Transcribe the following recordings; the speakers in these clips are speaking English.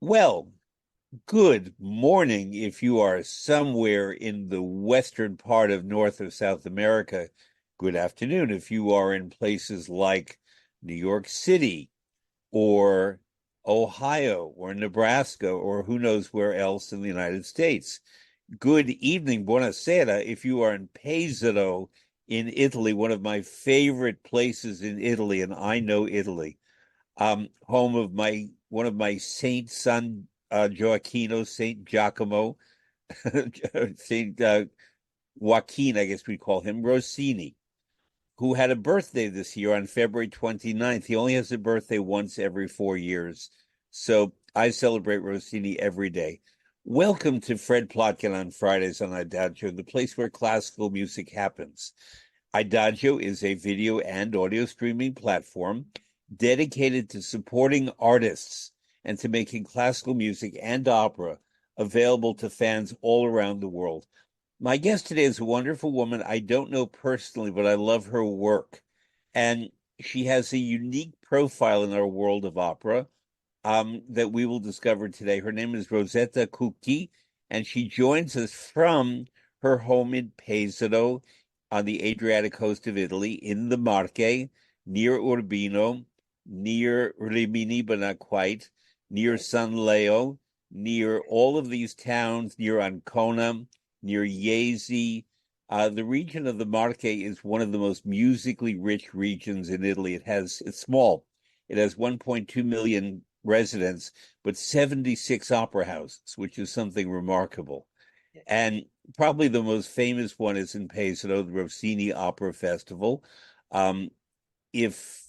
Well, good morning if you are somewhere in the western part of North or South America. Good afternoon if you are in places like New York City or Ohio or Nebraska or who knows where else in the United States. Good evening, buonasera, if you are in Pesaro in Italy, one of my favorite places in Italy, and I know Italy, home of my one of my Saint San Joaquino, Saint Giacomo, Saint Joaquin, I guess we call him, Rossini, who had a birthday this year on February 29th. He only has a birthday once every 4 years. So I celebrate Rossini every day. Welcome to Fred Plotkin on Fridays on Adagio, the place where classical music happens. Adagio is a video and audio streaming platform dedicated to supporting artists and to making classical music and opera available to fans all around the world. My guest today is a wonderful woman I don't know personally, but I love her work. And she has a unique profile in our world of opera that we will discover today. Her name is Rosetta Cucchi, and she joins us from her home in Pesaro on the Adriatic coast of Italy in the Marche, near Urbino, near Rimini, but not quite, near San Leo, near all of these towns, near Ancona, near Iesi. The region of the Marche is one of the most musically rich regions in Italy. It's small. It has 1.2 million residents, but 76 opera houses, which is something remarkable. And probably the most famous one is in Pesaro, the Rossini Opera Festival. Um, if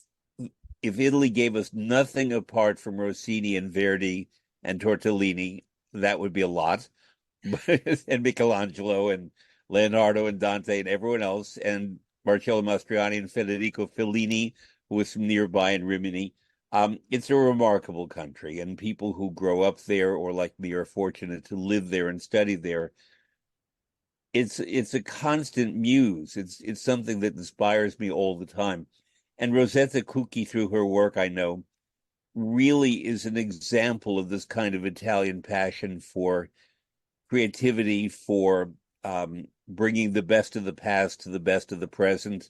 if Italy gave us nothing apart from Rossini and Verdi and Tortellini, that would be a lot. And Michelangelo and Leonardo and Dante and everyone else, and Marcello Mastroianni and Federico Fellini, who was from nearby in Rimini. It's a remarkable country, and people who grow up there or like me are fortunate to live there and study there. It's a constant muse. It's something that inspires me all the time. And Rosetta Cucchi, through her work, I know, really is an example of this kind of Italian passion for creativity, for bringing the best of the past to the best of the present,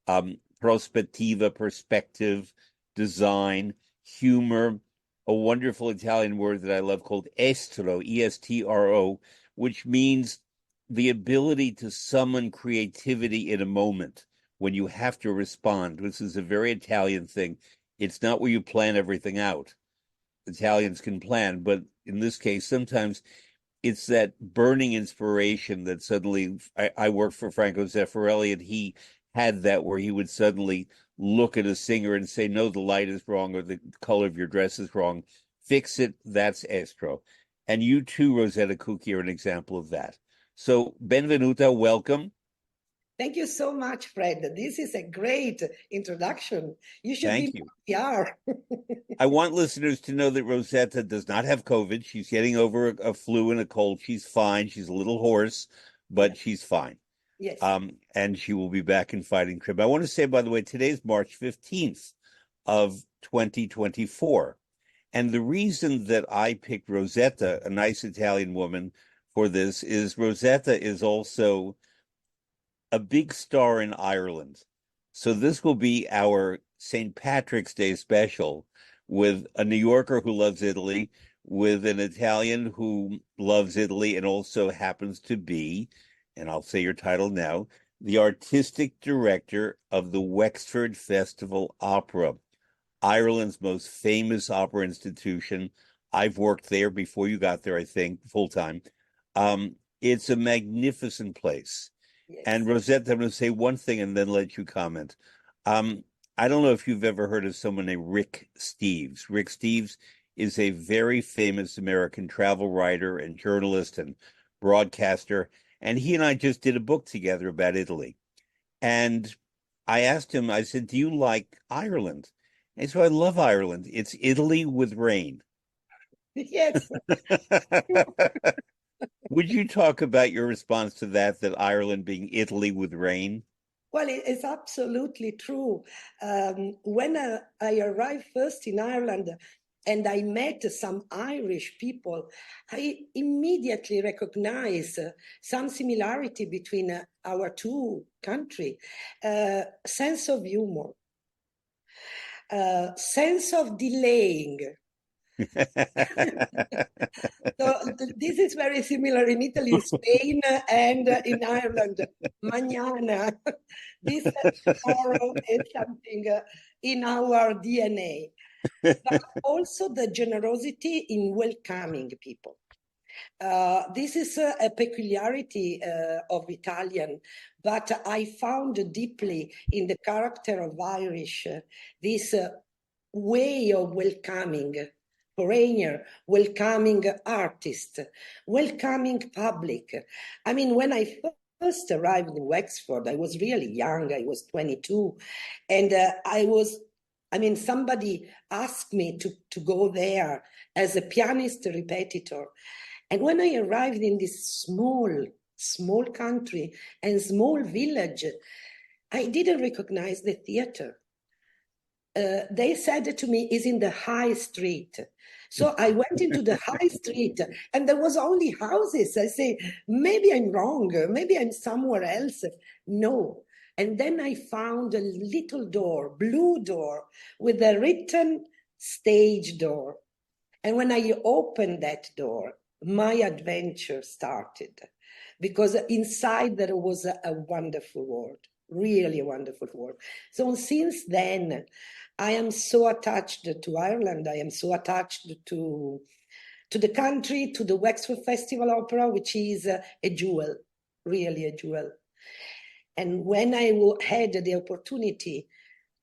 prospettiva, perspective, design, humor, a wonderful Italian word that I love called estro, E-S-T-R-O, which means the ability to summon creativity in a moment when you have to respond. This is a very Italian thing. It's not where you plan everything out. Italians can plan, but in this case, sometimes it's that burning inspiration that suddenly I worked for Franco Zeffirelli, and he had that where he would suddenly look at a singer and say, no, the light is wrong or the color of your dress is wrong. Fix it. That's estro. And you too, Rosetta Cucchi, are an example of that. So benvenuta, welcome. Thank you so much, Fred. This is a great introduction. You should Thank be you. more PR. I want listeners to know that Rosetta does not have COVID. She's getting over a flu and a cold. She's fine. She's a little hoarse, but she's fine. Yes. And she will be back in fighting trim. I want to say, by the way, today's March 15th of 2024. And the reason that I picked Rosetta, a nice Italian woman, for this is Rosetta is also a big star in Ireland. So this will be our St. Patrick's Day special with a New Yorker who loves Italy, with an Italian who loves Italy and also happens to be, and I'll say your title now, the artistic director of the Wexford Festival Opera, Ireland's most famous opera institution. I've worked there before you got there, I think, full time. It's a magnificent place. And Yes. Rosetta, I'm going to say one thing and then let you comment. Um, I don't know if you've ever heard of someone named Rick Steves. Rick Steves is a very famous American travel writer and journalist and broadcaster. And he and I just did a book together about Italy. And I asked him, I said, do you like Ireland? And so I love Ireland. It's Italy with rain. Yes. Would you talk about your response to that Ireland being Italy with rain? Well, it's absolutely true. When I arrived first in Ireland, and I met some Irish people, I immediately recognized some similarity between our two countries. Sense of humor, sense of delaying. So this is very similar in Italy, Spain, and in Ireland. Mañana. This tomorrow is something in our DNA. But also the generosity in welcoming people. This is a peculiarity of Italian, but I found deeply in the character of Irish this way of welcoming foreigner, welcoming artist, welcoming public. I mean, when I first arrived in Wexford, I was really young. I was 22, and somebody asked me to go there as a pianist repetitor. And when I arrived in this small country and small village, I didn't recognize the theater. They said to me, is in the high street. So I went into the high street and there was only houses. I say, maybe I'm wrong. Maybe I'm somewhere else. No. And then I found a little door, blue door, with a written stage door. And when I opened that door, my adventure started, because inside there was a wonderful world, really a wonderful world. So since then, I am so attached to Ireland. I am so attached to the country, to the Wexford Festival Opera, which is a jewel, really a jewel. And when I had the opportunity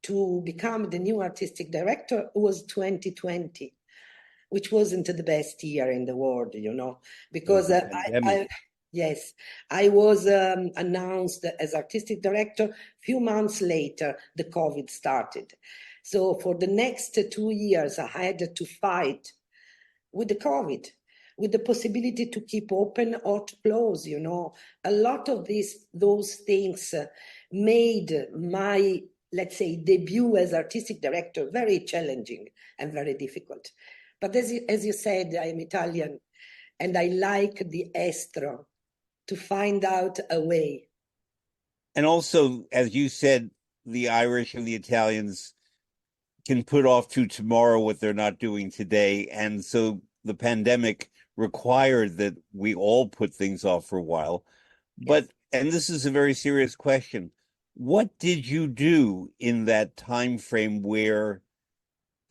to become the new artistic director, it was 2020, which wasn't the best year in the world, because yes, I was announced as artistic director. A few months later, the COVID started. So for the next 2 years, I had to fight with the COVID, with the possibility to keep open or to close, A lot of those things made my, let's say, debut as artistic director very challenging and very difficult. But as you said, I am Italian, and I like the estro, to find out a way. And also, as you said, the Irish and the Italians can put off to tomorrow what they're not doing today. And so the pandemic required that we all put things off for a while. But, yes. And this is a very serious question. What did you do in that time frame where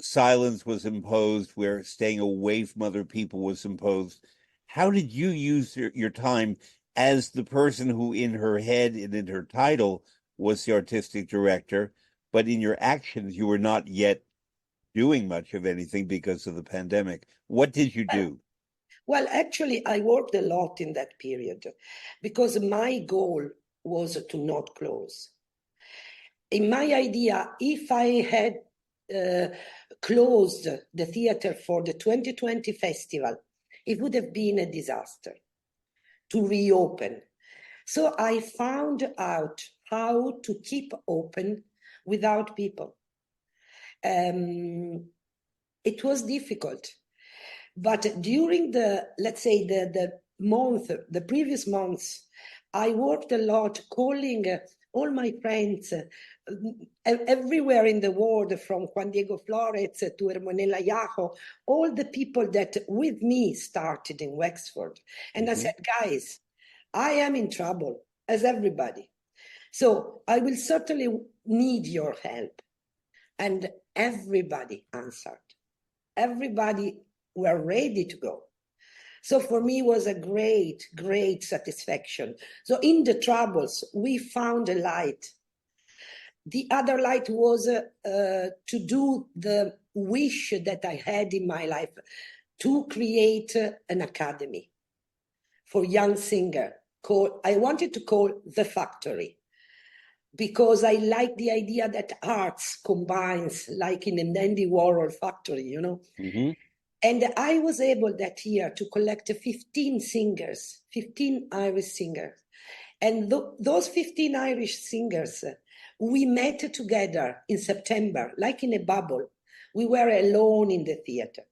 silence was imposed, where staying away from other people was imposed? How did you use your time as the person who in her head and in her title was the artistic director, but in your actions you were not yet doing much of anything because of the pandemic? What did you do? Well, actually, I worked a lot in that period because my goal was to not close. In my idea, if I had closed the theater for the 2020 festival, it would have been a disaster to reopen. So I found out how to keep open without people. It was difficult, but during the previous months, I worked a lot calling all my friends everywhere in the world, from Juan Diego Flores to Hermonella Yajo, all the people that with me started in Wexford. And I said, guys, I am in trouble, as everybody. So I will certainly need your help. And everybody answered. Everybody were ready to go. So for me, it was a great, great satisfaction. So in the troubles, we found a light. The other light was to do the wish that I had in my life, to create an academy for young singers. I wanted to call The Factory, because I like the idea that arts combines, like in an Andy Warhol factory, Mm-hmm. And I was able that year to collect 15 singers, 15 Irish singers. And those 15 Irish singers, we met together in September, like in a bubble. We were alone in the theater.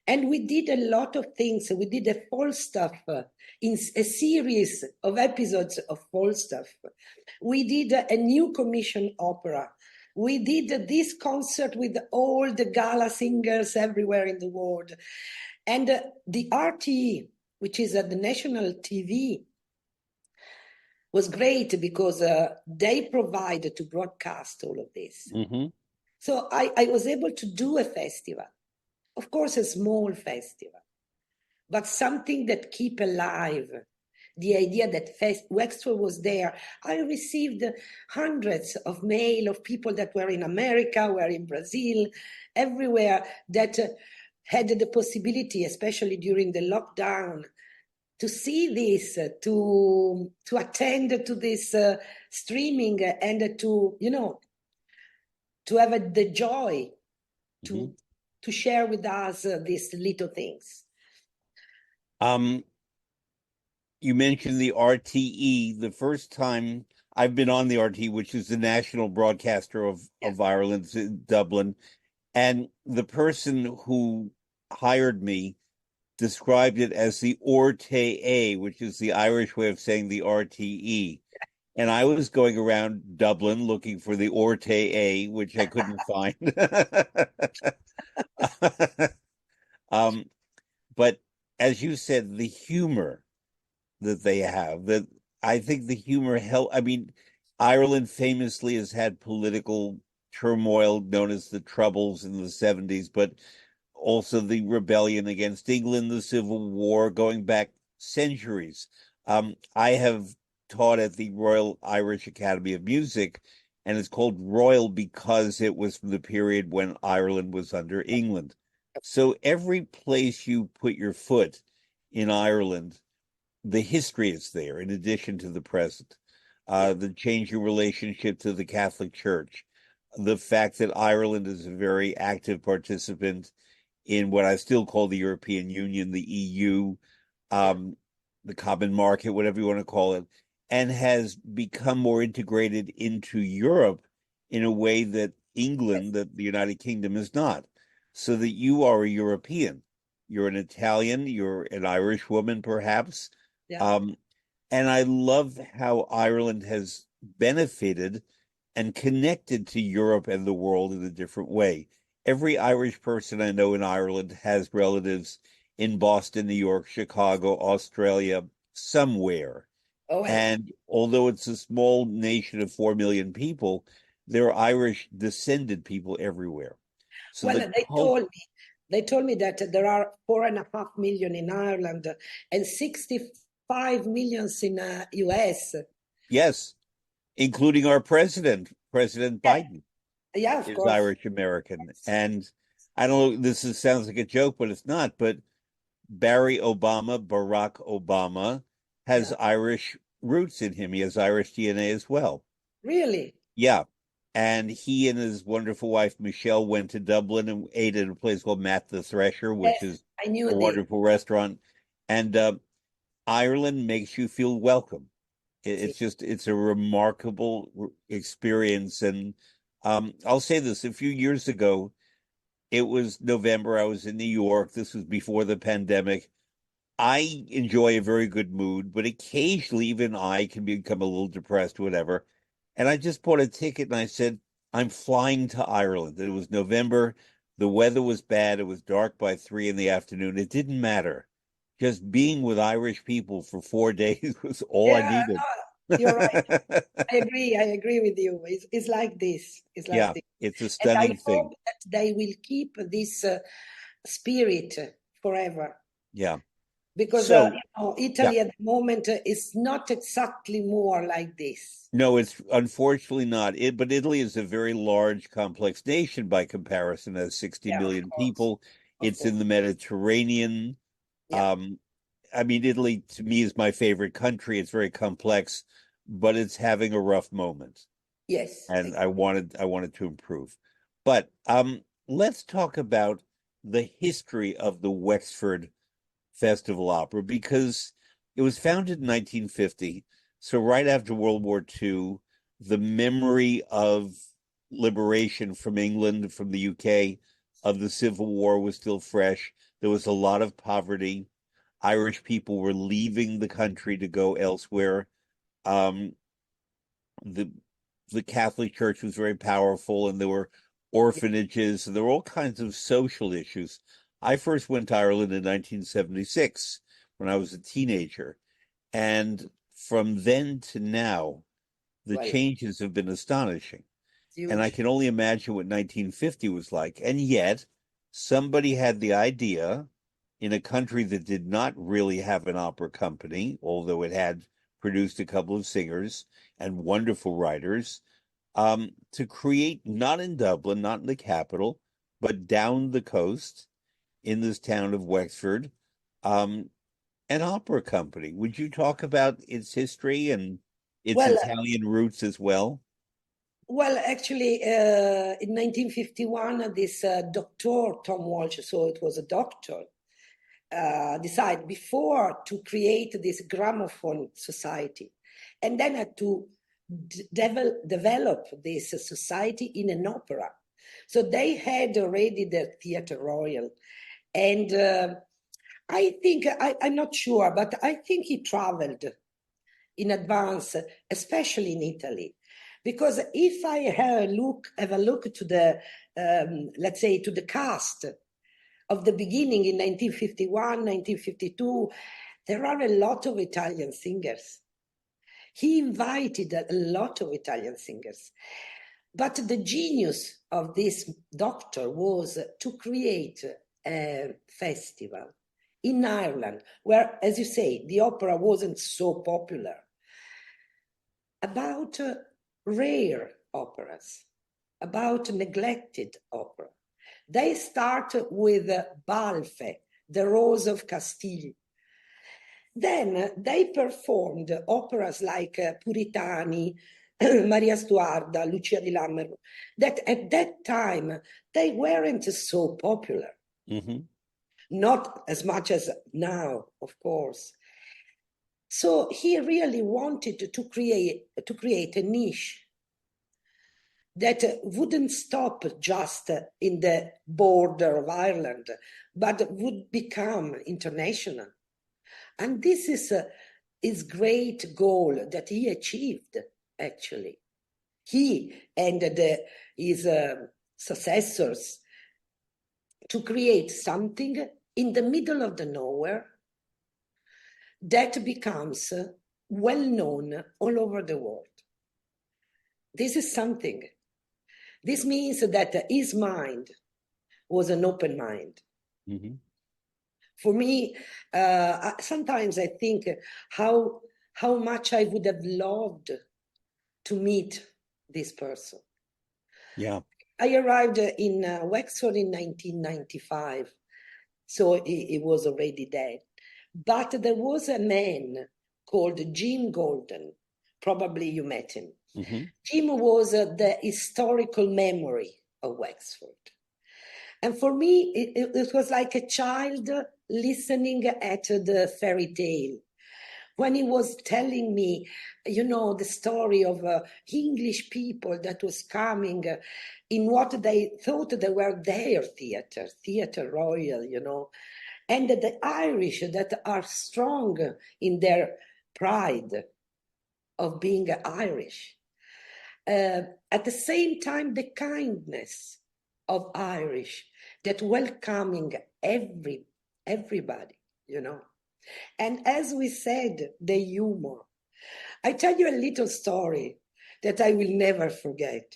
And we did a lot of things. We did a Falstaff, in a series of episodes of Falstaff. We did a new commission opera. We did this concert with all the gala singers everywhere in the world. And the RTE, which is the national TV, was great because they provided to broadcast all of this. Mm-hmm. So I was able to do a festival, of course, a small festival, but something that keep alive the idea that Wexford was there. I received hundreds of mail of people that were in America, were in Brazil, everywhere, that had the possibility, especially during the lockdown, to see this, to attend to this streaming, and to, to have the joy Mm-hmm. to share with us these little things. You mentioned the RTE. The first time I've been on the RTE, which is the national broadcaster of Ireland, in Dublin, and the person who hired me described it as the RTE, which is the Irish way of saying the RTE. And I was going around Dublin looking for the RTE, which I couldn't find. um, but as you said, the humor that they have, that I think the humor help. I mean, Ireland famously has had political turmoil known as the Troubles in the 70s, but also the rebellion against England, the Civil War, going back centuries. I have taught at the Royal Irish Academy of Music, and it's called Royal because it was from the period when Ireland was under England. So every place you put your foot in Ireland, the history is there in addition to the present. The changing relationship to the Catholic Church, the fact that Ireland is a very active participant in what I still call the European Union, the EU, the common market, whatever you want to call it, and has become more integrated into Europe in a way that England, that the United Kingdom is not. So that you are a European. You're an Italian, you're an Irish woman, perhaps. Yeah. And I love how Ireland has benefited and connected to Europe and the world in a different way. Every Irish person I know in Ireland has relatives in Boston, New York, Chicago, Australia, somewhere. Oh, And although it's a small nation of 4 million people, there are Irish descended people everywhere. So well, the cult, they told me that there are 4.5 million in Ireland and 65 millions in US. yes, including our president, President Yeah, Biden, yeah, of is course. Irish American. And I don't know, sounds like a joke, but it's not. But Barack Obama, has Yeah, Irish roots in him. He has Irish DNA as well. really. Yeah. And he and his wonderful wife, Michelle, went to Dublin and ate at a place called Matt the Thresher, which Yes, is I knew a this. wonderful restaurant. And Ireland makes you feel welcome. See. It's a remarkable experience. And I'll say this, a few years ago, it was November. I was in New York. This was before the pandemic. I enjoy a very good mood, but occasionally even I can become a little depressed, whatever. And I just bought a ticket and I said, I'm flying to Ireland. It was November. The weather was bad. It was dark by 3 in the afternoon. It didn't matter. Just being with Irish people for 4 days was all I Yeah, needed. no, you're right. I agree. I agree with you. It's like this. It's like Yeah, this. it's a And I stunning thing. hope that they will keep this spirit forever. Yeah. Because So, yeah. Italy at the moment is not exactly more like this. No, it's unfortunately not. But Italy is a very large, complex nation by comparison. It has 60 Yeah, of million course. people. Of It's course. in the Mediterranean. Yeah. Um, I mean, Italy to me is my favorite country. It's very complex, but it's having a rough moment, Yes. and I wanted to improve. But let's talk about the history of the Wexford Festival Opera because it was founded in 1950. So right after World War II, the memory of liberation from England, from the UK, of the Civil War was still fresh. There was a lot of poverty. Irish people were leaving the country to go elsewhere. Um, the the Catholic Church was very powerful, and there were orphanages, and there were all kinds of social issues. I first went to Ireland in 1976 when I was a teenager, and from then to now, the Well, changes have been astonishing. And I huge. can only imagine what 1950 was like. And yet, somebody had the idea in a country that did not really have an opera company, although it had produced a couple of singers and wonderful writers, to create, not in Dublin, not in the capital, but down the coast in this town of Wexford, um, an opera company. Would you talk about its history and its Well, Italian roots as well? well, actually, in 1951, this doctor, Tom Walsh, so it was a doctor, decided before to create this gramophone society, and then had to develop this society in an opera. So they had already the Theatre Royal, and I think I'm not sure, but I think he traveled in advance, especially in Italy. Because if I have a look to the, let's say, to the cast of the beginning in 1951, 1952, there are a lot of Italian singers. He invited a lot of Italian singers. But the genius of this doctor was to create a festival in Ireland, where, as you say, the opera wasn't so popular, about rare operas, about neglected opera. They start with Balfe, the Rose of Castile. Then they performed operas like Puritani, Maria Stuarda, Lucia di Lammermoor, that at that time they weren't so popular. Mm-hmm. Not as much as now, of course. So he really wanted to create a niche that wouldn't stop just in the border of Ireland, but would become international. And this is his great goal that he achieved, actually. He and his successors to create something in the middle of the nowhere that becomes well known all over the world. This is something. This means that his mind was an open mind. Mm-hmm. For me, sometimes I think how much I would have loved to meet this person. Yeah. I arrived in Wexford in 1995, so he was already dead. But there was a man called Jim Golden. Probably you met him. Mm-hmm. Jim was the historical memory of Wexford. And for me, it was like a child listening at the fairy tale. When he was telling me, the story of English people that was coming in what they thought they were their theatre royal, and the Irish that are strong in their pride of being Irish. At the same time, the kindness of Irish that welcoming everybody. And as we said, the humor. I tell you a little story that I will never forget.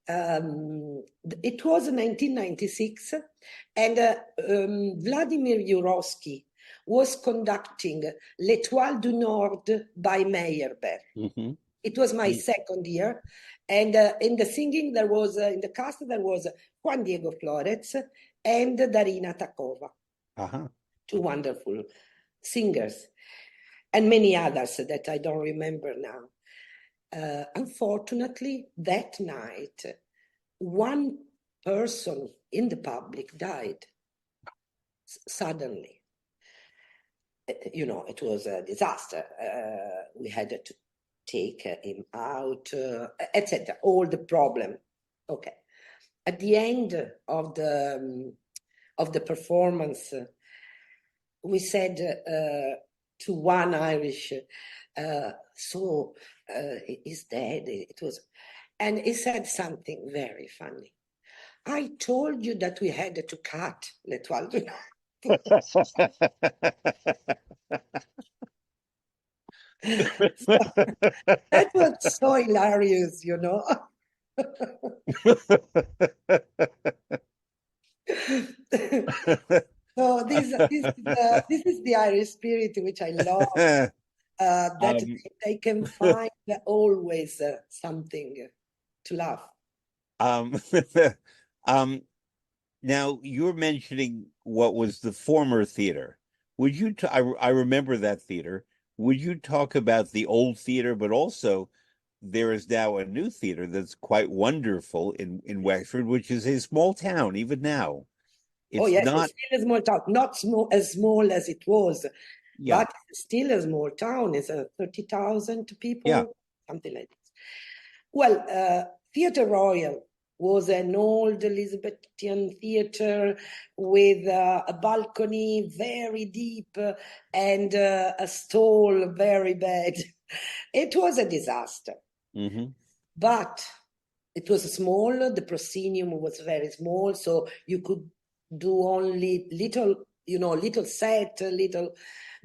It was 1996, and Vladimir Jurowski was conducting L'Étoile du Nord by Meyerbeer. Mm-hmm. It was my second year, and in the singing in the cast there was Juan Diego Flores and Darina Takova, Uh-huh. two wonderful singers, and many others that I don't remember now. Unfortunately, that night, one person in the public died suddenly. It was a disaster. We had to take him out, etc. All the problem. Okay. at the end of the performance, we said to one Irish, he's dead. It was, and he said something very funny. I told you that we had to cut L'Étoile du Nord. So that was so hilarious, you know. So this is the Irish spirit which I love. That um, they can find always something to laugh. um, um, Now you're mentioning what was the former theater. Would you? I remember that theater. Would you talk about the old theater, but also there is now a new theater that's quite wonderful in Wexford, which is a small town even now. Oh It's yes, not, it's still a small town, not as small as it was, yeah, but still a small town. It's 30,000 yeah, people, something like this. Well, Theatre Royal was an old Elizabethan theatre with a balcony very deep and a stall very bad. It was a disaster, hmm but it was small. The proscenium was very small, so you could do only little, little set, little.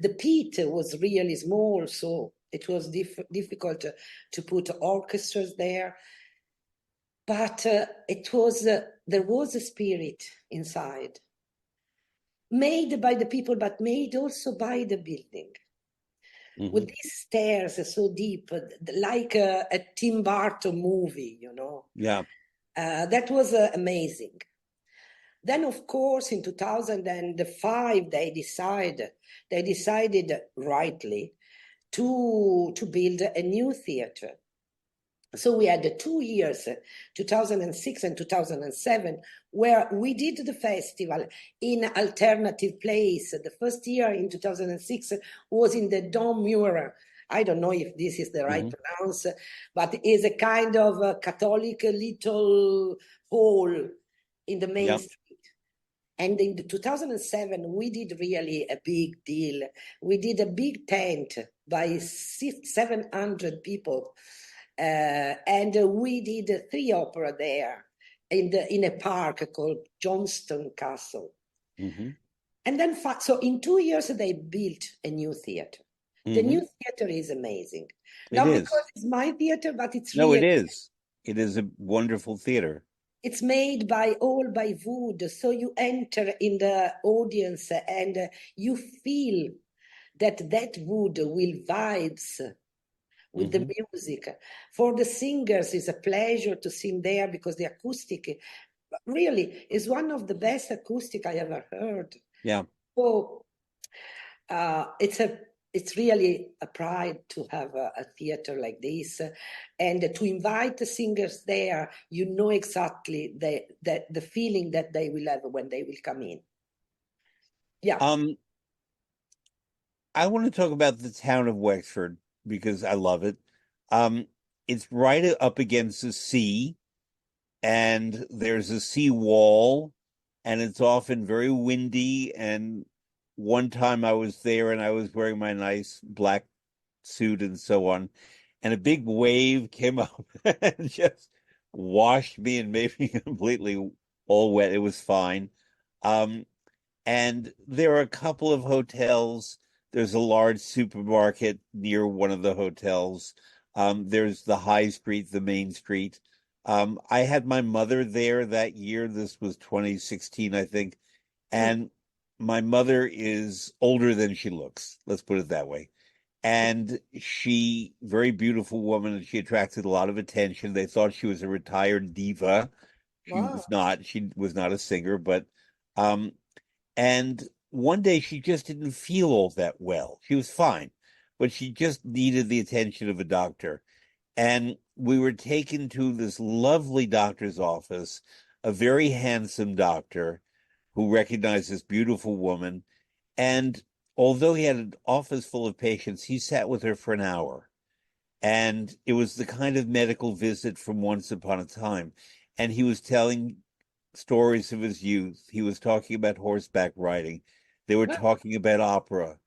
The pit was really small, so it was difficult to put orchestras there. But there was a spirit inside, made by the people, but made also by the building. hmm With these stairs so deep, like a Tim Burton movie, yeah, that was amazing. Then, of course, in 2005, they decided rightly to build a new theater. So we had 2 years, 2006 and 2007, where we did the festival in alternative place. The first year in 2006 was in the Dom Mura. I don't know if this is the right hmm pronounce, but it is a kind of a Catholic little hall in the main yeah, street. And in the 2007, we did really a big deal. We did a big tent by 700 people. And we did three opera there in a park called Johnston Castle. hmm And then, so in 2 years, they built a new theater. The hmm new theater is amazing. it Not because is. it's my theater, but it's No, it really, is. It is a wonderful theater. it's made by wood. So you enter in the audience and you feel that wood will vibes with the hmm music. For the singers, it's a pleasure to sing there because the acoustic really is one of the best acoustic I ever heard. Yeah. So it's really a pride to have a theater like this, and to invite the singers there. You know exactly the feeling that they will have when they will come in. Yeah. Um, I want to talk about the town of Wexford because I love it. Um, it's right up against the sea, and there's a sea wall, and it's often very windy. And one time I was there and I was wearing my nice black suit and so on, and a big wave came up and just washed me and made me completely all wet. It was fine. Um, and there are a couple of hotels. There's a large supermarket near one of the hotels. There's the high street, the main street. I had my mother there that year. This was 2016, I think. Mm. And my mother is older than she looks. Let's put it that way. And she, very beautiful woman, and she attracted a lot of attention. They thought she was a retired diva. She Wow. was not. She was not a singer, but um, and one day she just didn't feel all that well. She was fine, but she just needed the attention of a doctor. And we were taken to this lovely doctor's office, a very handsome doctor who recognized this beautiful woman. And although he had an office full of patients, he sat with her for an hour. And it was the kind of medical visit from once upon a time. And he was telling stories of his youth. He was talking about horseback riding. They were Well, talking about opera.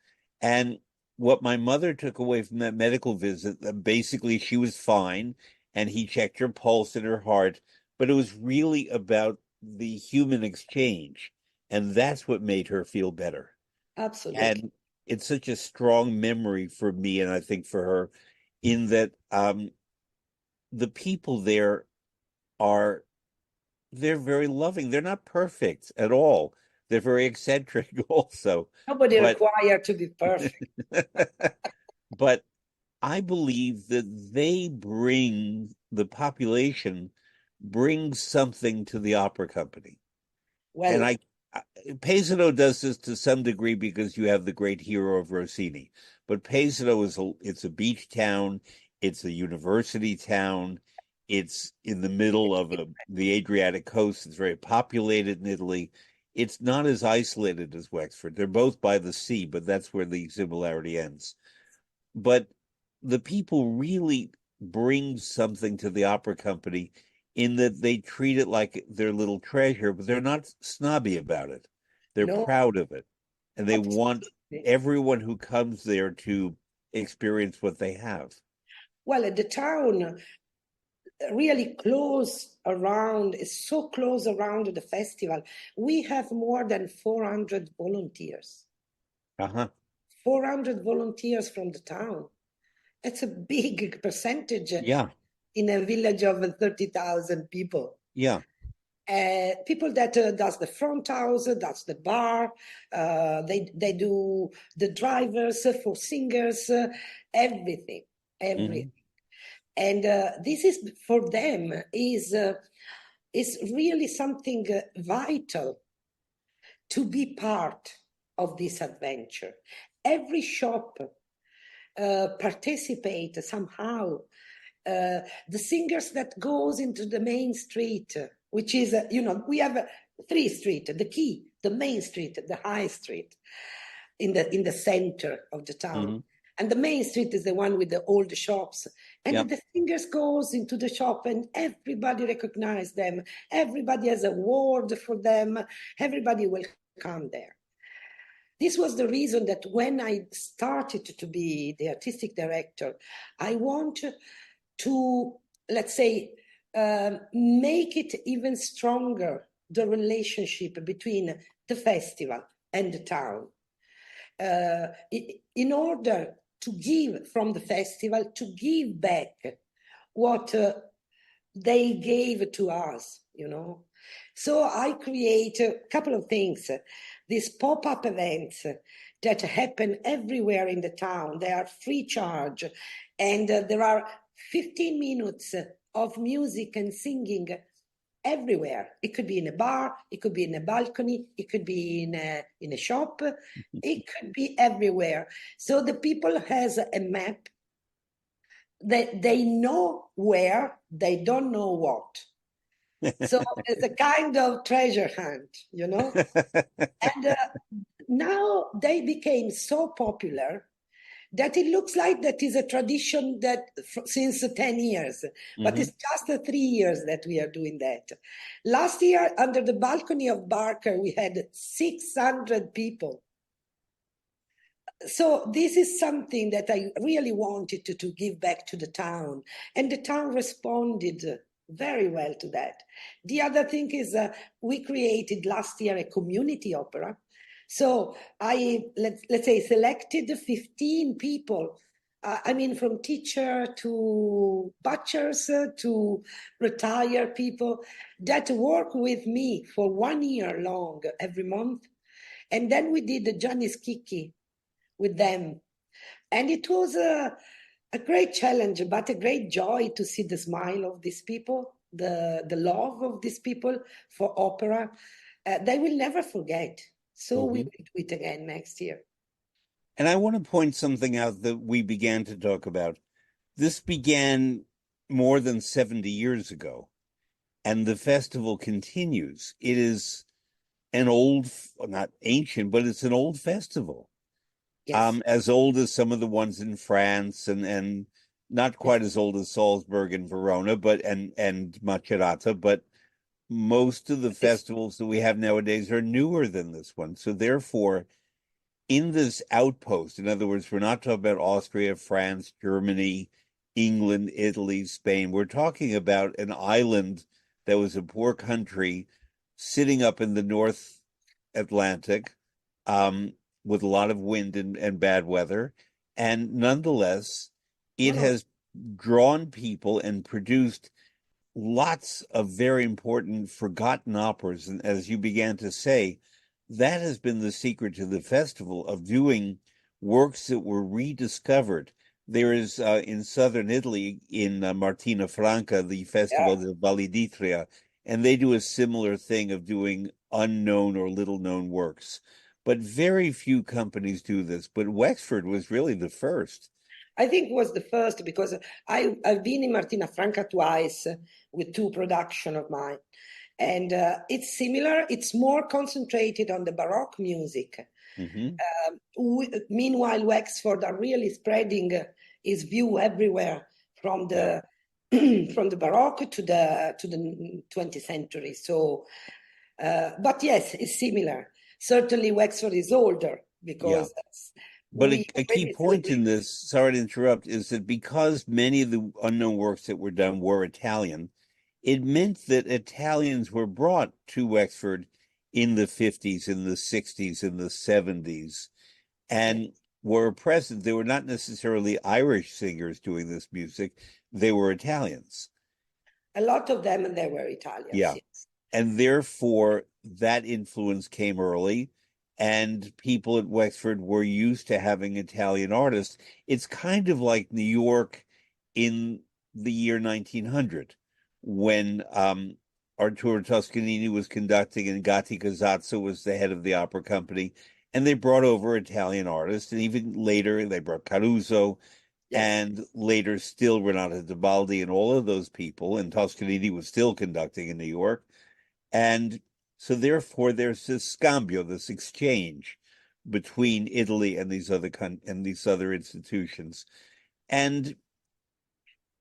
And what my mother took away from that medical visit, that basically she was fine and he checked her pulse and her heart, but it was really about the human exchange. And that's what made her feel better. absolutely. And it's such a strong memory for me, and I think for her, in that the people there are they're very loving. They're not perfect at all. They're very eccentric also. Nobody But required to be perfect. but I believe that the population brings something to the opera company. And Well, Pesaro does this to some degree because you have the great hero of Rossini. But Pesaro it's a beach town, it's a university town, it's in the middle of the Adriatic coast. It's very populated in Italy. It's not as isolated as Wexford. They're both by the sea, but that's where the similarity ends. But the people really bring something to the opera company in that they treat it like their little treasure, but they're not snobby about it. They're no, proud of it. And they want absolutely. everyone who comes there to experience what they have. Well, the town really close around, is so close around the festival. We have more than 400 volunteers. Uh-huh. 400 volunteers from the town. It's a big percentage Yeah. in a village of 30,000 people. Yeah. People that does the front house, that's the bar. They do the drivers for singers, everything, everything. Hmm. And this is for them is really something vital to be part of this adventure. Every shop participate somehow. The singers that goes into the main street, which is, we have three street, the key, the main street, the high street, in the center of the town. Hmm. And the main street is the one with the old shops. And Yep. the singers goes into the shop and everybody recognize them. Everybody has a word for them. Everybody will come there. This was the reason that when I started to be the artistic director, I want to, let's say, make it even stronger, the relationship between the festival and the town. In order to give from the festival, to give back what they gave to us, So I create a couple of things. These pop-up events that happen everywhere in the town. They are free charge. And there are 15 minutes of music and singing everywhere. It could be in a bar, it could be in a balcony, it could be in a shop, it could be everywhere. So the people has a map that they know where, they don't know what. So it's a kind of treasure hunt. And now they became so popular that it looks like that is a tradition that since 10 years, but Hmm. it's just 3 years that we are doing that. Last year, under the balcony of Barker, we had 600 people. So this is something that I really wanted to give back to the town, and the town responded very well to that. The other thing is we created last year a community opera. So let's say selected 15 people. I mean, from teacher to butchers to retired people that work with me for 1 year long every month. And then we did the Giannis Kiki with them. And it was a great challenge, but a great joy to see the smile of these people, the love of these people for opera. They will never forget. So we Hmm. will do it again next year. And I want to point something out that we began to talk about. This began more than 70 years ago, and the festival continues. It is an old, not ancient, but it's an old festival. Yes, As old as some of the ones in France, and not yes, quite as old as Salzburg and Verona, but and Macerata, but most of the It's festivals that we have nowadays are newer than this one. So therefore, in this outpost, in other words, we're not talking about Austria, France, Germany, England, Italy, Spain. We're talking about an island that was a poor country sitting up in the North Atlantic, um, with a lot of wind and bad weather. And nonetheless, no, it no. has drawn people and produced lots of very important forgotten operas. And as you began to say, that has been the secret to the festival of doing works that were rediscovered. There is in southern Italy, in Martina Franca, the Yeah. Festival del Valle d'Itria, and they do a similar thing of doing unknown or little known works. But very few companies do this. But Wexford was really the first. I think was the first because I've been in Martina Franca twice with two production of mine, and it's similar. It's more concentrated on the Baroque music. Hmm. Meanwhile, Wexford are really spreading his view everywhere from Yeah. the from the Baroque to the 20th century. So, but yes, it's similar. Certainly, Wexford is older Yeah. because But we a key already point in celebrate. this, sorry to interrupt, is that because many of the unknown works that were done were Italian, it meant that Italians were brought to Wexford in the 50s, in the 60s, in the 70s, Yeah. and were present. They were not necessarily Irish singers doing this music, they were Italians. A lot of them, they were Italians. Yeah. Yes. And therefore, that influence came early, and people at Wexford were used to having Italian artists. It's kind of like New York in the year 1900, when Arturo Toscanini was conducting and Gatti Casazzo was the head of the opera company. And they brought over Italian artists. And even later, they brought Caruso, Yes. and later still Renata Tebaldi and all of those people, and Toscanini was still conducting in New York. And so therefore there's this scambio, this exchange between Italy and these other institutions. And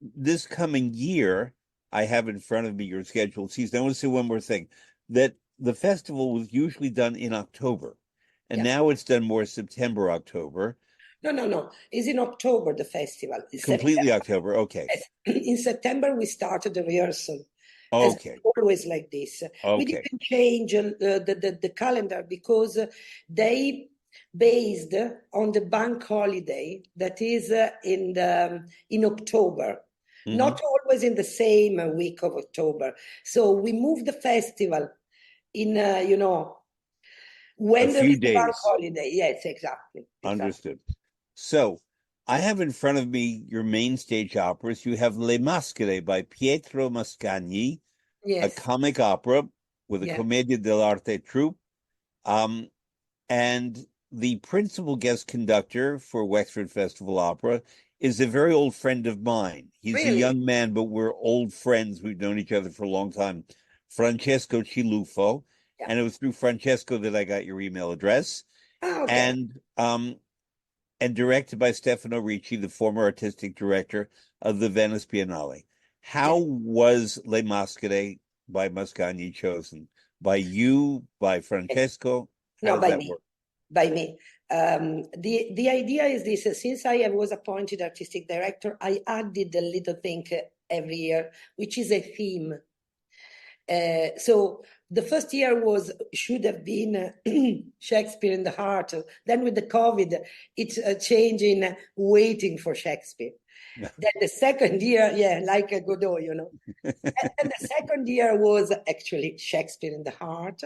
this coming year, I have in front of me your scheduled season. I want to say one more thing, that the festival was usually done in October, and Yeah. now it's done more September, October, No, no, no. It's in October, the festival. In completely September. October. Okay. Yes. In September, we started the rehearsal, as Okay. always like this. We Okay. didn't change the calendar because they based on the bank holiday that is in October, Hmm. not always in the same week of October. So we moved the festival in, A when there few is the bank days. holiday. Yes, exactly. Exactly. Understood. So I have in front of me your main stage operas. You have Le Maschere by Pietro Mascagni, a Yes. comic opera with a Yeah. Commedia dell'arte troupe. Um, and the principal guest conductor for Wexford Festival Opera is a very old friend of mine. He's a Really? young man, but we're old friends. We've known each other for a long time. Francesco Ciluffo. Yeah. And it was through Francesco that I got your email address. Ah, okay. And directed by Stefano Ricci, the former artistic director of the Venice Biennale. How Yeah. was Le Maschere by Mascagni chosen? By you, by Francesco? How No, does by that me, work? by me. The idea is this: since I was appointed artistic director, I added a little thing every year, which is a theme. So the first year was should have been Shakespeare in the Heart. Then with the COVID, it's changing, waiting for Shakespeare. Then the second year, yeah, like a Godot, And the second year was actually Shakespeare in the Heart,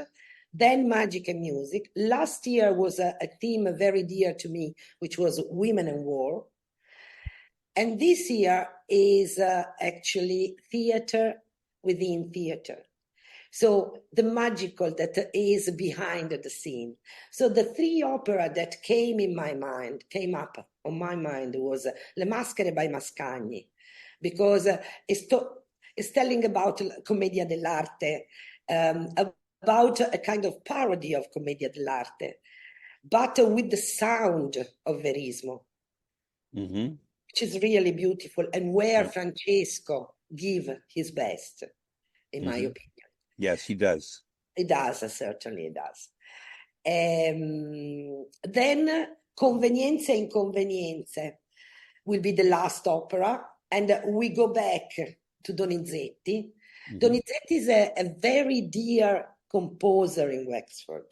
then Magic and Music. Last year was a theme very dear to me, which was Women and War. And this year is actually theater within theater. So the magical that is behind the scene. So the three opera that came up on my mind was Le Maschere by Mascagni, because it's telling about Commedia dell'arte, about a kind of parody of Commedia dell'arte, but with the sound of Verismo, Hmm. which is really beautiful and where Yeah. Francesco give his best, in my Hmm. opinion. Yes, he does. It does, certainly it does. Then Convenienze e Inconvenienze will be the last opera, and we go back to Donizetti. Hmm. Donizetti is a very dear composer in Wexford.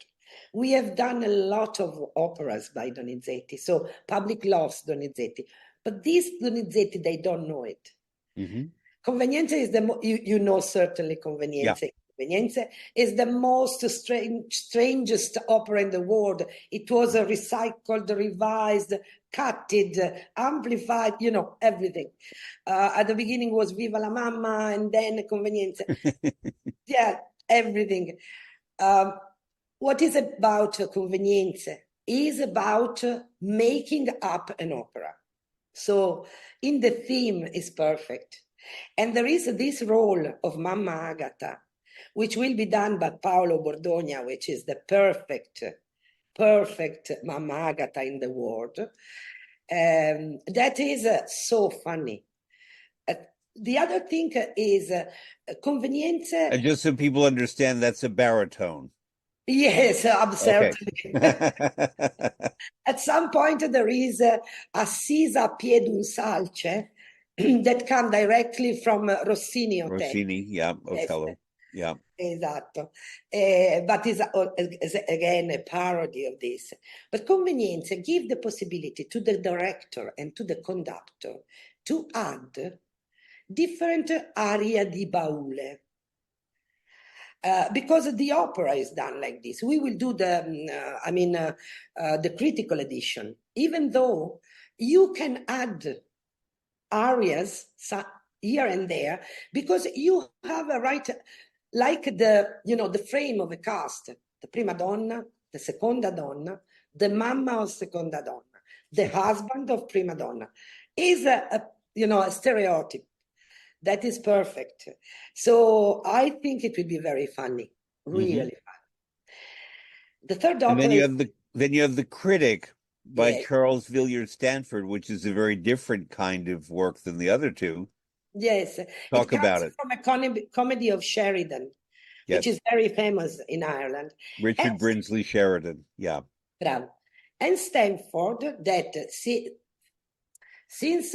We have done a lot of operas by Donizetti, so public loves Donizetti. But this Donizetti, they don't know it. Hmm. Convenienza is you know certainly Yeah. Convenienza. Convenienza is the most strangest opera in the world. It was recycled, revised, cutted, amplified, you know, everything. At the beginning was Viva la Mamma and then Convenienza. Yeah, everything. Um, what is about Convenienza is about making up an opera. So in the theme is perfect. And there is this role of Mamma Agata, which will be done by Paolo Bordogna, which is the perfect Mamma Agata in the world. That is so funny. Uh, the other thing is convenience. And just so people understand, that's a baritone. Yes, Okay. certainly. At some point, there is Assisa a pied un salce that come directly from Rossini Hotel. Rossini, yeah, Yes, Otello, yeah. esatto. But is again a parody of this. But Convenience give the possibility to the director and to the conductor to add different aria di baule. Because the opera is done like this. We will do the critical edition, even though you can add arias here and there, because you have a right, like the frame of a cast, the prima donna, the seconda donna, the mamma of seconda donna, the husband of prima donna, is a stereotype that is perfect. So I think it will be very funny, Hmm. really fun. The third And then opera you is, have the critic by yes, Charles Villiers Stanford, which is a very different kind of work than the other two. yes. It Talk about comes it. from a comedy of Sheridan, which is Yes. very famous in Ireland. And, Richard Brinsley Sheridan. Yeah. bravo. And Stanford, that since,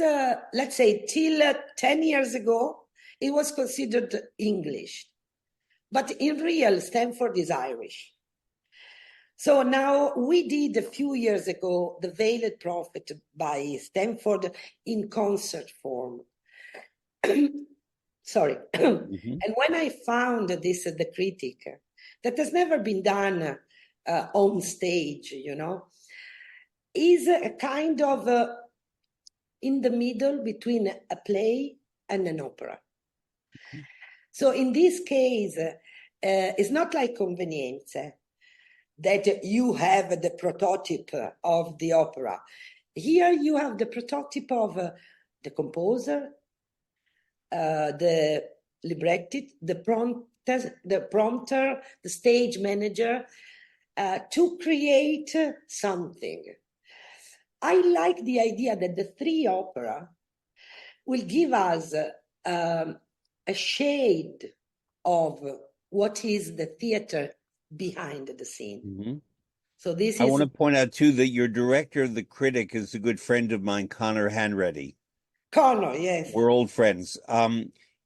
let's say, till 10 years ago, it was considered English. But in real, Stanford is Irish. So now we did a few years ago the Veiled Prophet by Stanford in concert form. Sorry. Hmm. And when I found this, the critic, that has never been done on stage, is a kind of in the middle between a play and an opera. So in this case, it's not like Convenienze, that you have the prototype of the opera. Here you have the prototype of the composer, the librettist, the prompter, the stage manager, to create something. I like the idea that the three opera will give us a shade of what is the theater behind the scene. Hmm. So this I want is to point out too that your director, the critic, is a good friend of mine, Connor Hanreddy. Connor, yes, We're old friends.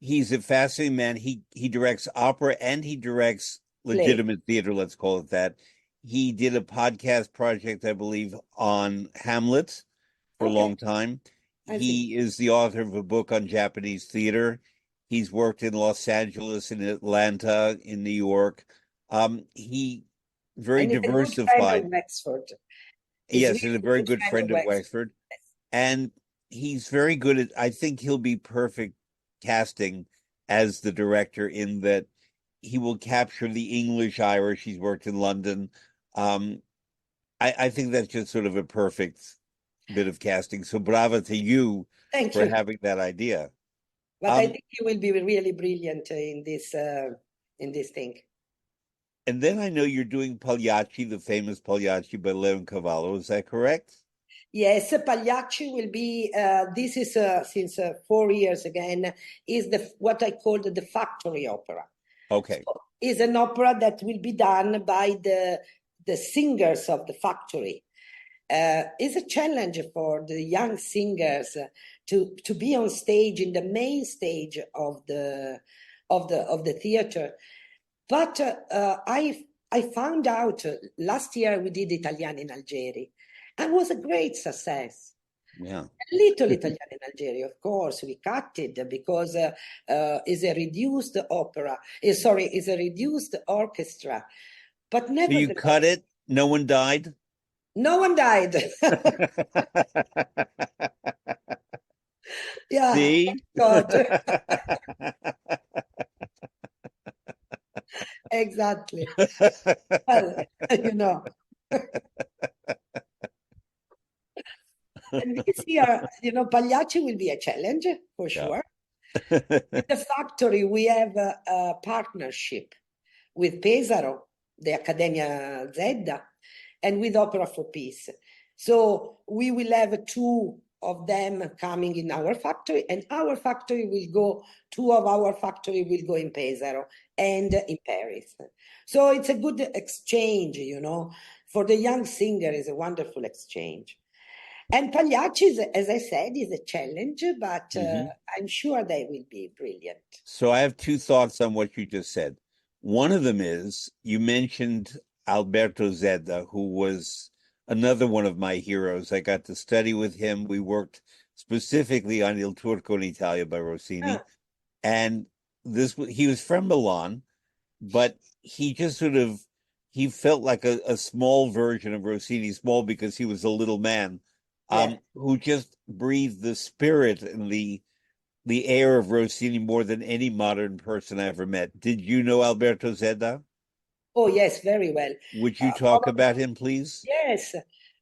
He's a fascinating man. He directs opera and he directs play. legitimate theater, let's call it that. He did a podcast project, I believe, on Hamlet for a Okay, long time. I see. He is the author of a book on Japanese theater. He's worked in Los Angeles, in Atlanta, in New York. He very And he's a good friend of diversified. Wexford. He's really Yes, and a a very good good friend of friend of Wexford. Wexford. And he's very good at, I think he'll be perfect casting as the director in that he will capture the English Irish. He's worked in London. Um, I think that's just sort of a perfect bit of casting. So bravo to you Thank for you. having that idea. But I Um, think he will be really brilliant in this thing. and then I know you're doing Pagliacci, the famous Pagliacci by Leoncavallo. Is that correct? Yes, Pagliacci will be. This is since 4 years again. Is the what I called the factory opera. Okay. is an opera that will be done by the singers of the factory. It's a challenge for the young singers to be on stage in the main stage of the theater. But I found out last year we did Italiani in Algeri, and was a great success. Yeah. Little Italian in Algeria, of course, we cut it because it's a reduced opera. Sorry, it's a reduced orchestra. But So you cut nevertheless, it, no one died? no one died. Yeah, See? thank God. Exactly. Well, you know. And this year, Pagliacci will be a challenge for Yeah. sure. With the factory, we have a partnership with Pesaro, the Accademia Zedda, and with Opera for Peace. So we will have two of them coming in our factory, and two of our factory will go in Pesaro and in Paris. So it's a good exchange, For the young singer, is a wonderful exchange. And Pagliacci, as I said, is a challenge, but Mhm. I'm sure they will be brilliant. So I have two thoughts on what you just said. One of them is you mentioned Alberto Zedda, who was another one of my heroes. I got to study with him. We worked specifically on Il Turco in Italia by Rossini. Ah, And he was from Milan, but he just sort of he felt like a small version of Rossini, small because he was a little man, yeah. who just breathed the spirit and the air of Rossini more than any modern person I ever met. Did you know Alberto Zedda? Oh, yes, very well. Would you talk Probably, about him, please? yes.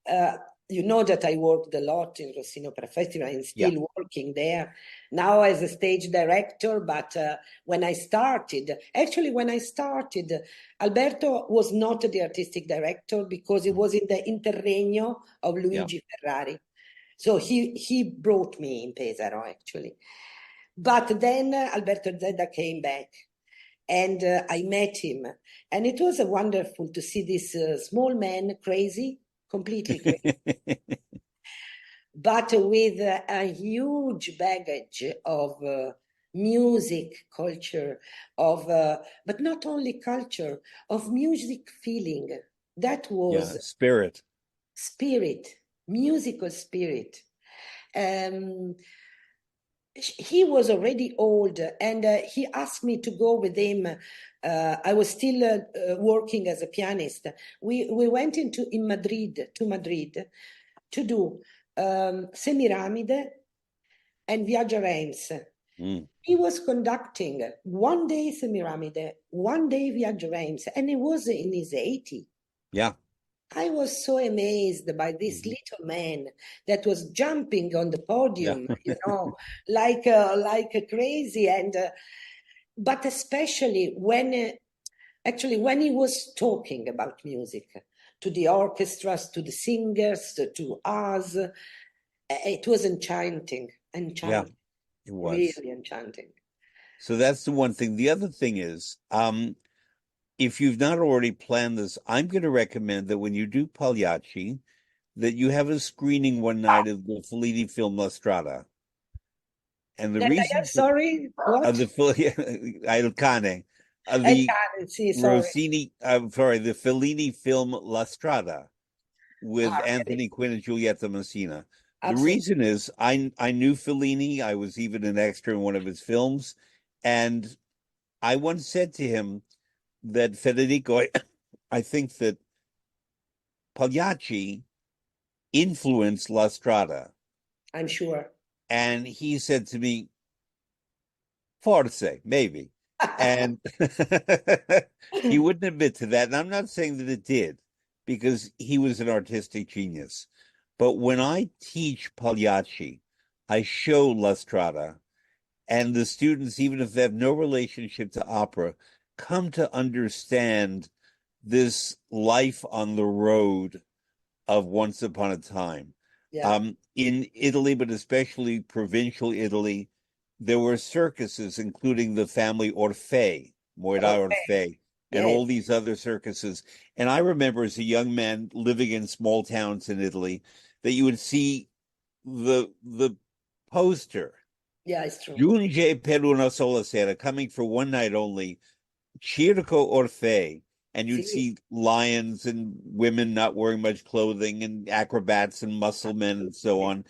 Uh, you know that I worked a lot in Rossini Opera Festival. I'm Yeah. still working there now as a stage director. But when I started, Alberto was not the artistic director because he was in the interregno of Yeah. Luigi Ferrari. So he brought me in Pesaro, actually. But then Alberto Zedda came back and I met him. And it was wonderful to see this small man, crazy, completely crazy, but with a huge baggage of music, culture, but not only culture, of music feeling. That Yeah, was spirit. spirit, musical spirit. Um, he was already old and he asked me to go with him. I was still working as a pianist. We went in Madrid to do Semiramide and Viaggio Reims. Mm. He was conducting one day Semiramide, one day Viaggio Reims, and he was in his 80s. Yeah. I was so amazed by this Mhm. little man that was jumping on the Yeah. podium, like crazy, and but especially when he was talking about music to the orchestras, to the singers, to us, it was Yeah, enchanting, it was. really enchanting. So that's the one thing. The other thing is, if you've not already planned this, I'm going to recommend that when you do Pagliacci, that you have a screening one night of the Fellini film La Strada. And the That I am reason for sorry, of what? the Il Cane, of I the can't see, sorry. Rossini, I'm sorry, the Fellini film La Strada with Really, Anthony Quinn and Giulietta Messina. The absolutely. reason is I knew Fellini. I was even an extra in one of his films, and I once said to him that Federico, I think that Pagliacci influenced La Strada, I'm sure. and he said to me, "Forse, maybe," and he wouldn't admit to that. And I'm not saying that it did, because he was an artistic genius. But when I teach Pagliacci, I show La Strada, and the students, even if they have no relationship to opera, come to understand this life on the road of Once Upon a Time. Yeah. In Italy, but especially provincial Italy, there were circuses, including the family Orfei, Moira Okay. Orfei. and Yes, all these other circuses. And I remember as a young man living in small towns in Italy that you would see the poster yeah, it's true. Giunge per una sola sera, coming for one night only, Circo Orfei, and you'd See, see lions and women not wearing much clothing and acrobats and muscle men and so on.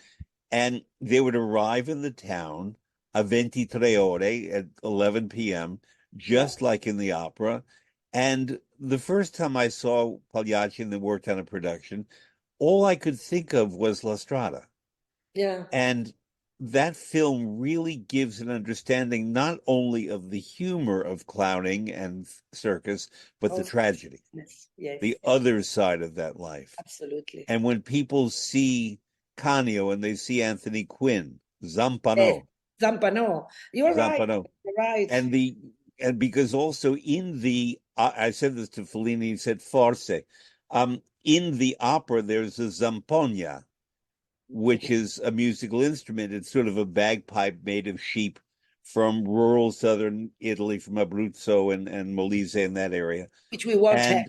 And they would arrive in the town a 23 ore at 11 p.m., yeah, just like in the opera. And the first time I saw Pagliacci and they worked on a production, all I could think of was La Strada. yeah, And that film really gives an understanding not only of the humor of clowning and circus, but the also, tragedy, yes, yes, the yes, other side of that life. absolutely. And when people see Canio and they see Anthony Quinn, Yes, Zampano, Zampano, you're right, Zampano, you're right. and the and because also in the I said this to Fellini, he said forse, in the opera there's a zamponia, which is a musical instrument. It's sort of a bagpipe made of sheep from rural southern Italy, from Abruzzo and Molise in that area. Which we won't have.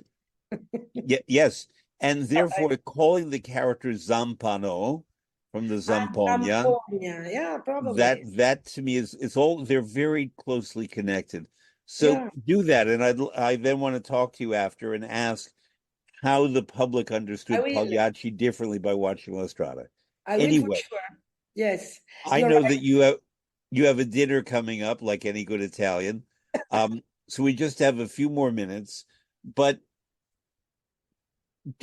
And yes, and therefore calling the character Zampano from the Zamponia, Zamponia, yeah, that probably. that to me is it's all they're very closely connected. So Yeah, do that, and I then want to talk to you after and ask how the public I understood will. Pagliacci differently by watching La Strada. I will for Anyway, sure. Yes, I you're know right. that you have a dinner coming up, like any good Italian. So we just have a few more minutes, but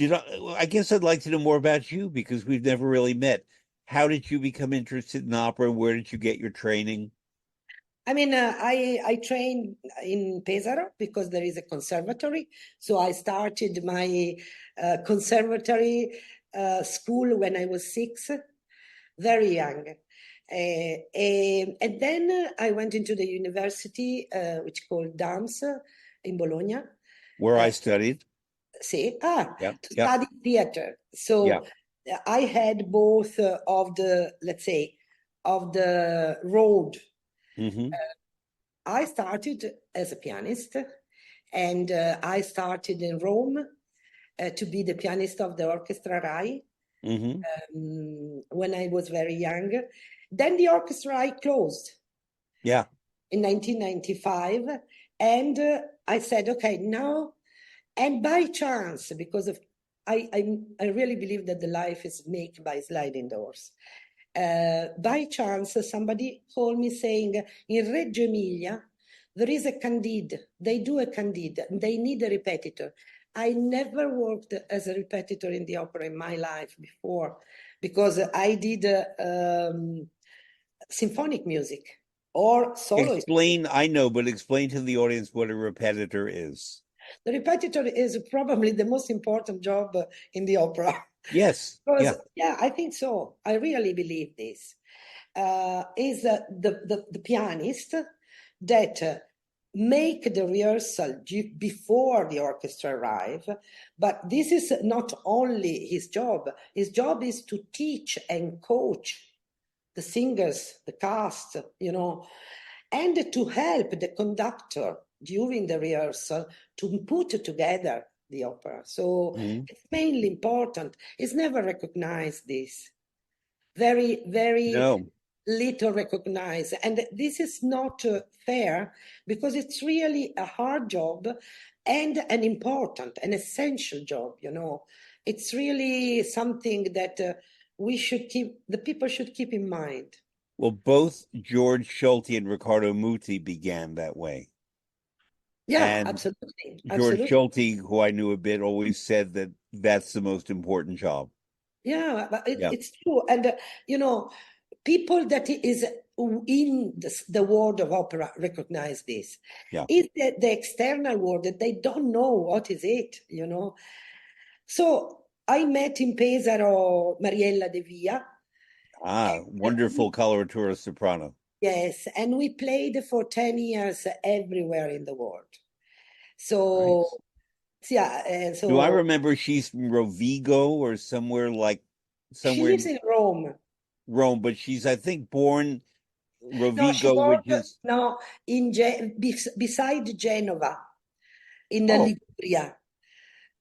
I guess I'd like to know more about you because we've never really met. How did you become interested in opera? Where did you get your training? I mean, I trained in Pesaro because there is a conservatory. So I started my conservatory school when I was 6, very young. And then I went into the university, which called DAMS in Bologna. Where Uh, I studied. see, Yeah, to yeah, study theater. yeah. So I had both of the, let's say, of the road. Hmm. I started as a pianist, and I started in Rome to be the pianist of the orchestra Rai Hmm. when I was very young. Then the orchestra Rai closed Yeah. in 1995, and I said, okay, now, and by chance, because of I really believe that the life is made by sliding doors. By chance, somebody called me saying, in Reggio Emilia, there is a Candide. They do a Candide. They need a repetitor. I never worked as a repetitor in the opera in my life before because I did symphonic music or solo. Explain, I know, but explain to the audience what a repetitor is. The repetitor is probably the most important job in the opera. Yes. Because, Yeah. yeah, I think so. I really believe this. Is the pianist that make the rehearsal before the orchestra arrive, but this is not only his job. His job is to teach and coach the singers, the cast, and to help the conductor during the rehearsal to put together the opera. So Mhm. it's mainly important. It's never recognized this. Very, very No. little recognized. And this is not fair because it's really a hard job and an important, an essential job. It's really something that the people should keep in mind. Well, both George Schulte and Riccardo Muti began that way. Yeah, And absolutely. George Absolutely. Schulte, who I knew a bit, always said that that's the most important job. Yeah, but Yeah. it's true. And, people that is in the world of opera recognize this. Yeah. It's the external world that they don't know what is it. So I met in Pesaro Mariella De Via. Ah, And wonderful coloratura soprano. yes, and we played for 10 years everywhere in the world. So, Nice. yeah, Do I so remember she's from Rovigo or she somewhere lives in in Rome. Rome, but she's I think born No, she Rovigo, which worked is no beside Genova. in the Oh, Liguria,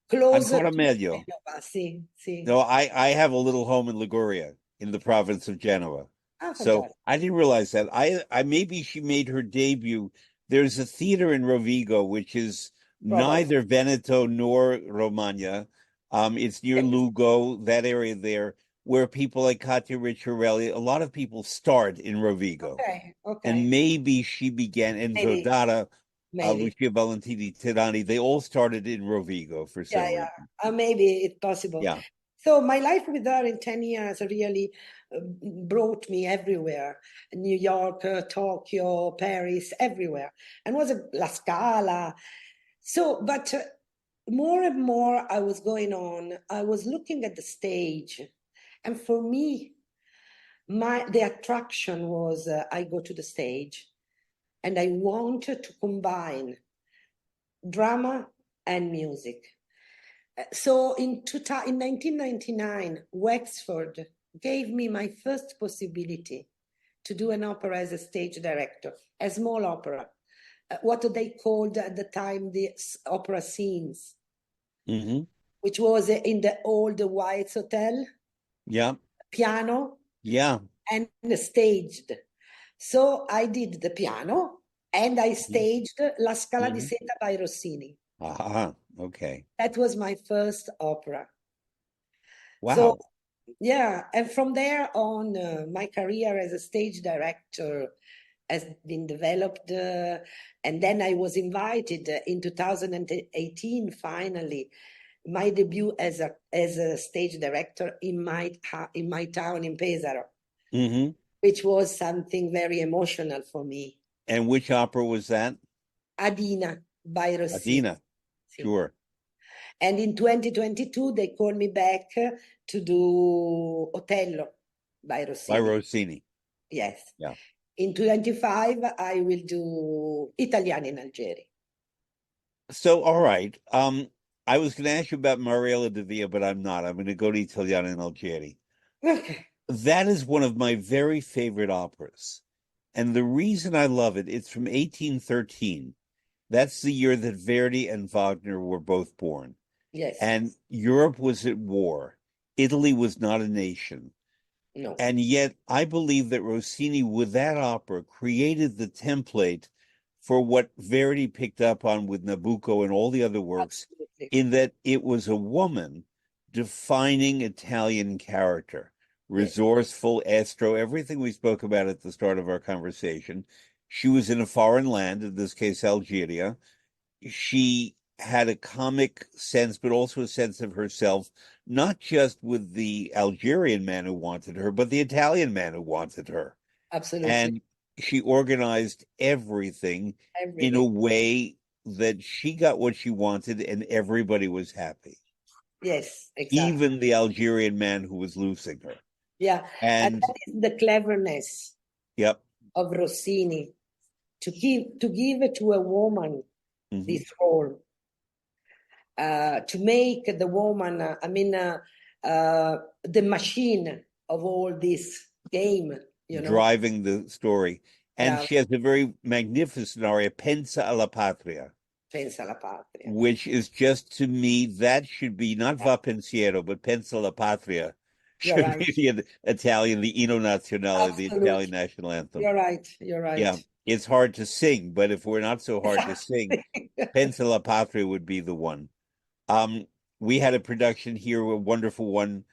closer ancora to meglio. Genova. Sì, sì. No, I have a little home in Liguria in the province of Genoa. Ah, So fantastic. I didn't realize that. I maybe she made her debut. There's a theater in Rovigo, which is Probably. neither Veneto nor Romagna. It's near Yes. Lugo, that area there, where people like Katia Ricciarelli, a lot of people start in Rovigo. Okay, And okay. maybe she began, and Maybe, Zodara, maybe. Lucia Valentini Tirani, they all started in Rovigo for Yeah, some reason. yeah. Maybe it's possible. Yeah. So my life with her in 10 years really brought me everywhere. New York, Tokyo, Paris, everywhere. And was a La Scala. So, but more and more I was going on, I was looking at the stage. And for me, the attraction was I go to the stage and I wanted to combine drama and music. So in 1999, Wexford gave me my first possibility to do an opera as a stage director, a small opera, what they called at the time the opera scenes, Hmm. which was in the old White's Hotel, Yeah. piano Yeah. and staged. So I did the piano and I staged La Scala di Hmm. Seta by Rossini. Ah, okay. That was my first opera. So Wow. yeah, and from there on, my career as a stage director has been developed. And then I was invited in 2018, finally, my debut as a stage director in my town in Pesaro, Hmm. which was something very emotional for me. And which opera was that? Adina by Rossini. Adina. Sì. Sure. And in 2022, they called me back to do Otello by By Rossini. Rossini. Yes. Yeah. In 25, I will do Italiani in Algeria. So, all right. I was going to ask you about Mariella de Via, but I'm not. I'm going to go to Italiana in Algeri. Okay. That is one of my very favorite operas. And the reason I love it, it's from 1813. That's the year that Verdi and Wagner were both born. Yes. And Europe was at war. Italy was not a nation. No. And yet, I believe that Rossini, with that opera, created the template for what Verdi picked up on with Nabucco and all the other works, Absolutely. in that it was a woman defining Italian character, Yes. resourceful, estro, everything we spoke about at the start of our conversation. She was in a foreign land, in this case, Algeria. She had a comic sense, but also a sense of herself, not just with the Algerian man who wanted her, but the Italian man who wanted her. Absolutely. And she organized everything in a Everything. way that she got what she wanted and everybody was happy, Yes, exactly. even the Algerian man who was losing her. Yeah. And And that is the cleverness yep. of Rossini to give it to a woman Hmm. this role, to make the woman, the machine of all this game, you know. Driving the story. And Bravo, she has a very magnificent aria, Pensa alla Patria, pensa alla patria. which is just to me, that should be not Yeah, Va Pensiero, but Pensa alla Patria you're should right. be the Italian, the Inno Nazionale, the Italian Absolutely. national anthem. You're right. You're Yeah, right. it's hard to sing, but if we're not so hard to sing, Exactly. Pensa alla Patria would be the one. Um, we had a production here, a wonderful one,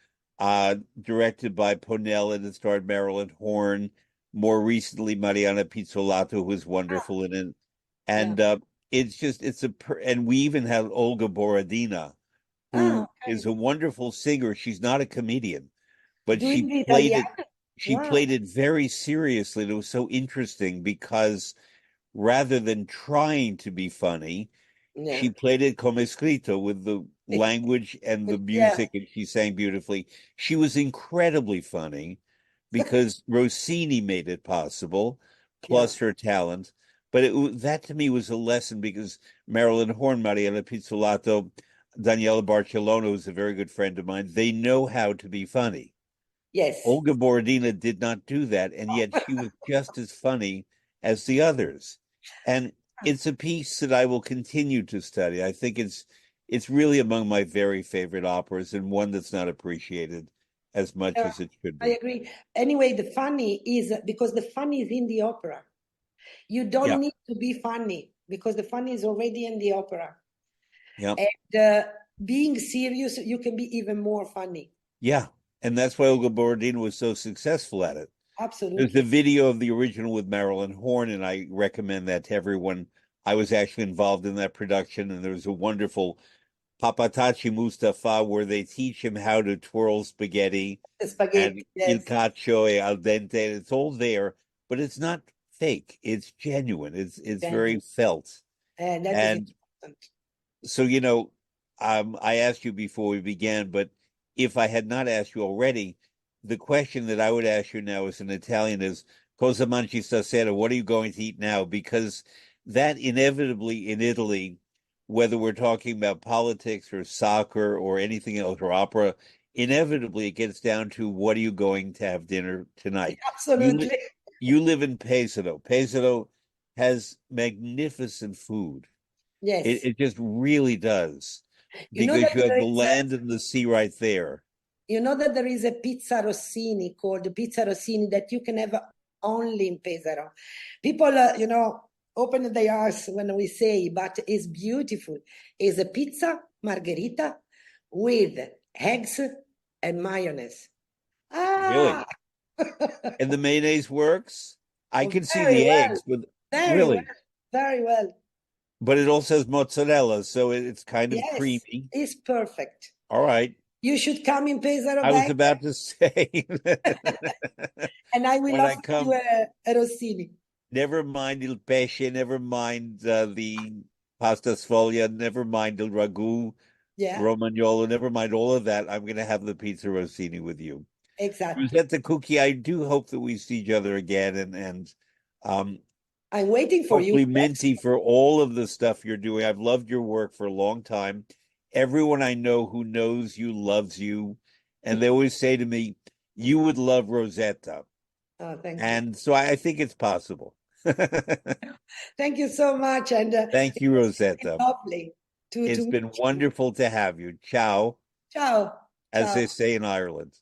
directed by Ponell, and it starred Marilyn Horne. More recently, Mariana Pizzolato, who was Ah, wonderful in it. yeah. And and we even had Olga Borodina, Ah, who is okay. a wonderful singer. She's not a comedian, but Doing the Italiano? she Wow. played it very seriously. And it was so interesting because rather than trying to be funny, Yeah. she played it come escrito with the language and the Yeah. music, and she sang beautifully. She was incredibly funny because Rossini made it possible, Yeah. plus her talent. But that to me was a lesson because Marilyn Horne, Mariella Pizzolato, Daniela Barcelona, who's a very good friend of mine, they know how to be funny. Yes. Olga Borodina did not do that, and yet she was just as funny as the others. And it's a piece that I will continue to study. I think it's really among my very favorite operas and one that's not appreciated as much Yeah, as it should I be. agree. Anyway, the funny is because the funny is in the opera. You Yeah, don't need to be funny because the funny is already in the opera. yeah, And being serious, you can be even more funny. yeah. And that's why Olga Borodina was so successful at it. There's a Absolutely. video of the original with Marilyn Horne, and I recommend that to everyone. I was actually involved in that production, and there's a wonderful Papatachi Mustafa where they teach him how to twirl spaghetti The and spaghetti, il yes, cacio e al dente. It's all there, but it's not fake. It's genuine. It's very genuine. felt. And that is And important. so, I asked you before we began, but if I had not asked you already, the question that I would ask you now as an Italian is, cosa mangi stasera? What are you going to eat now? Because that inevitably in Italy, whether we're talking about politics or soccer or anything else or opera, inevitably it gets down to what are you going to have dinner tonight? You li Absolutely. you live in Pesaro. Pesaro has magnificent food. It Yes. it just really does You know because that you have there the is land and the sea right there. a pizza Rossini called Pizza Rossini that you can have only in Pesaro. People, open their eyes when we say, but it's beautiful. It's a pizza margherita with eggs and mayonnaise. Ah, Really. And the mayonnaise works. I can see very the well, eggs, but very well, really. very well. But it also has mozzarella, so it's kind of Yes, creamy. it's perfect. All right. You should come in Pesaro I was back, about to say and I will when I offer you come, a Rossini. never mind il pesce, never mind the pasta sfoglia, never mind il ragu, Yeah, romagnolo, never mind all of that. I'm going to have the pizza rossini with you. exactly. Rosetta Cookie, I do hope that we see each other again and um, I'm waiting for you. hopefully Minty for all of the stuff you're doing. I've loved your work for a long time. Everyone I know who knows you loves you. And they always say to me, you would love Rosetta. Oh, thank you. And so I think it's possible. Thank you so much. And Thank it you, was really Rosetta. lovely to It's been meet you. wonderful to have you. Ciao, Ciao. as Ciao. they say in Ireland.